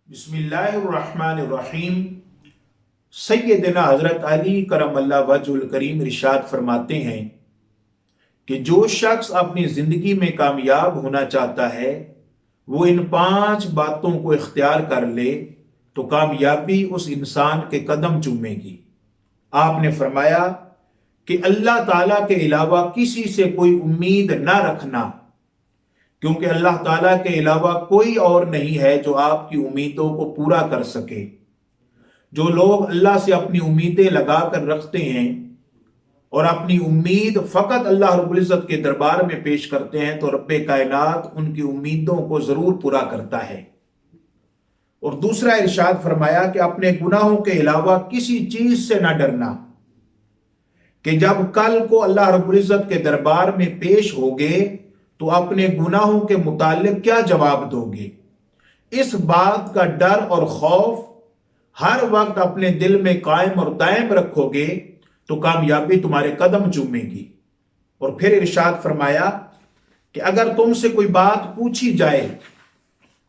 बिस्मिल्लाहिर्रहमानिर्रहीम। सैयदना हजरत अली करमल्लाहु वजहुल करीम इरशाद फरमाते हैं कि जो शख्स अपनी जिंदगी में कामयाब होना चाहता है वो इन 5 बातों को इख्तियार कर ले तो कामयाबी उस इंसान के कदम चूमेगी। आपने फरमाया कि अल्लाह ताला के अलावा किसी से कोई उम्मीद ना रखना, क्योंकि अल्लाह ताला के अलावा कोई और नहीं है जो आपकी उम्मीदों को पूरा कर सके। जो लोग अल्लाह से अपनी उम्मीदें लगा कर रखते हैं और अपनी उम्मीद फकत अल्लाह रब्बुल इज्जत के दरबार में पेश करते हैं तो रब्बे कायनात उनकी उम्मीदों को जरूर पूरा करता है। और दूसरा इरशाद फरमाया कि अपने गुनाहों के अलावा किसी चीज से ना डरना, कि जब कल को अल्लाह रब्बुल इज्जत के दरबार में पेश होगे तो अपने गुनाहों के मुतालिक क्या जवाब दोगे। इस बात का डर और खौफ हर वक्त अपने दिल में कायम और दायम रखोगे तो कामयाबी तुम्हारे कदम चूमेगी। और फिर इरशाद फरमाया कि अगर तुमसे कोई बात पूछी जाए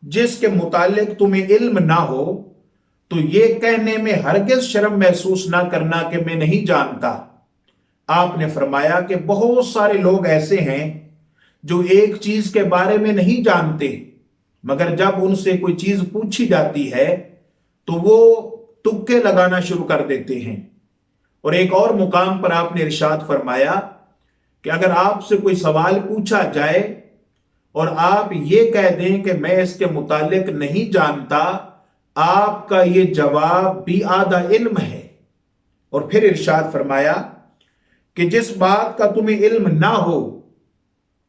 जिसके मुतालिक तुम्हें इल्म ना हो तो ये कहने में हरगिज शर्म महसूस ना करना कि मैं नहीं जानता। आपने फरमाया कि बहुत सारे लोग ऐसे हैं जो एक चीज के बारे में नहीं जानते, मगर जब उनसे कोई चीज पूछी जाती है तो वो तुक्के लगाना शुरू कर देते हैं। और एक और मुकाम पर आपने इरशाद फरमाया कि अगर आपसे कोई सवाल पूछा जाए और आप ये कह दें कि मैं इसके मुतालिक नहीं जानता, आपका ये जवाब भी आधा इल्म है। और फिर इरशाद फरमाया कि जिस बात का तुम्हें इल्म ना हो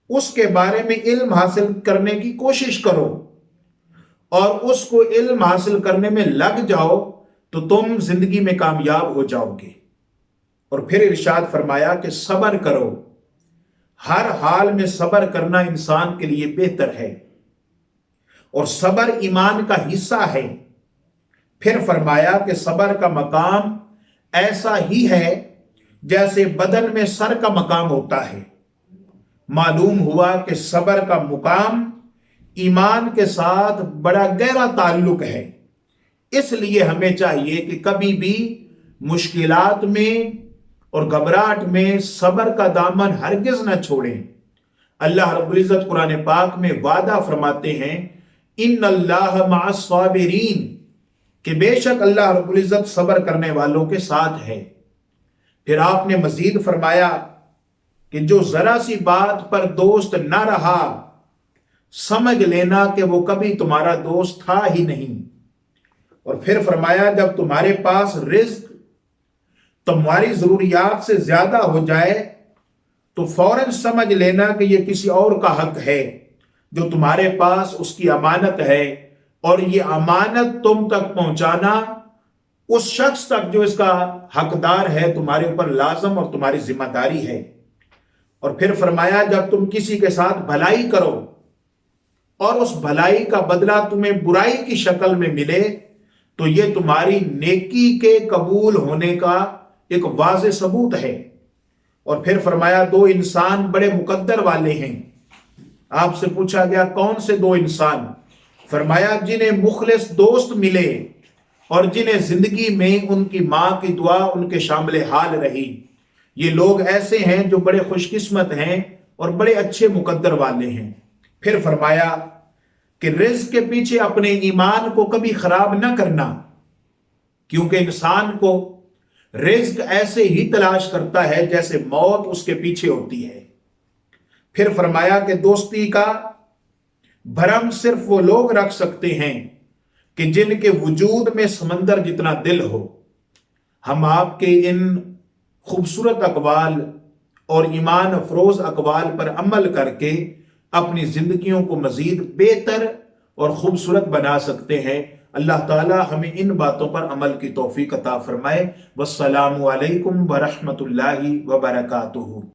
उसके बारे में इल्म हासिल करने की कोशिश करो और उसको इल्म हासिल करने में लग जाओ तो तुम जिंदगी में कामयाब हो जाओगे। और फिर इरशाद फरमाया कि सब्र करो, हर हाल में सब्र करना इंसान के लिए बेहतर है और सब्र ईमान का हिस्सा है। फिर फरमाया कि सब्र का मकाम ऐसा ही है जैसे बदन में सर का मकाम होता है। मालूम हुआ कि सब्र का मुकाम ईमान के साथ बड़ा गहरा ताल्लुक है। इसलिए हमें चाहिए कि कभी भी मुश्किलात में और घबराहट में सब्र का दामन हरगिज न छोड़ें। अल्लाह रब्बुल इज्जत कुरान पाक में वादा फरमाते हैं इन्नल्लाह मअस साबिरीन, कि बेशक अल्लाह रब्बुल इज्जत सब्र करने वालों के साथ है। फिर आपने मजीद फरमाया कि जो जरा सी बात पर दोस्त ना रहा समझ लेना कि वो कभी तुम्हारा दोस्त था ही नहीं। और फिर फरमाया जब तुम्हारे पास रिज्क तुम्हारी जरूरियात से ज्यादा हो जाए तो फौरन समझ लेना कि ये किसी और का हक है जो तुम्हारे पास उसकी अमानत है, और ये अमानत तुम तक पहुंचाना उस शख्स तक जो इसका हकदार है तुम्हारे ऊपर लाजम और तुम्हारी जिम्मेदारी है। और फिर फरमाया जब तुम किसी के साथ भलाई करो और उस भलाई का बदला तुम्हें बुराई की शक्ल में मिले तो ये तुम्हारी नेकी के कबूल होने का एक वाज़े सबूत है। और फिर फरमाया 2 इंसान बड़े मुकद्दर वाले हैं। आपसे पूछा गया कौन से 2 इंसान? फरमाया जिन्हें मुखलिस दोस्त मिले और जिन्हें जिंदगी में उनकी मां की दुआ उनके शामिल हाल रही। ये लोग ऐसे हैं जो बड़े खुशकिस्मत हैं और बड़े अच्छे मुकद्दर वाले हैं। फिर फरमाया कि रिज्क के पीछे अपने ईमान को कभी खराब ना करना, क्योंकि इंसान को रिज्क ऐसे ही तलाश करता है जैसे मौत उसके पीछे होती है। फिर फरमाया कि दोस्ती का भरम सिर्फ वो लोग रख सकते हैं कि जिनके वजूद में समंदर जितना दिल हो। हम आपके इन खूबसूरत अकवाल और ईमान अफरोज अकवाल पर अमल करके अपनी जिंदगियों को मजीद बेहतर और खूबसूरत बना सकते हैं। अल्लाह ताला हमें इन बातों पर अमल की तौफीक अता फरमाए। वस्सलामु अलैकुम व रहमतुल्लाहि व बरकातुहू।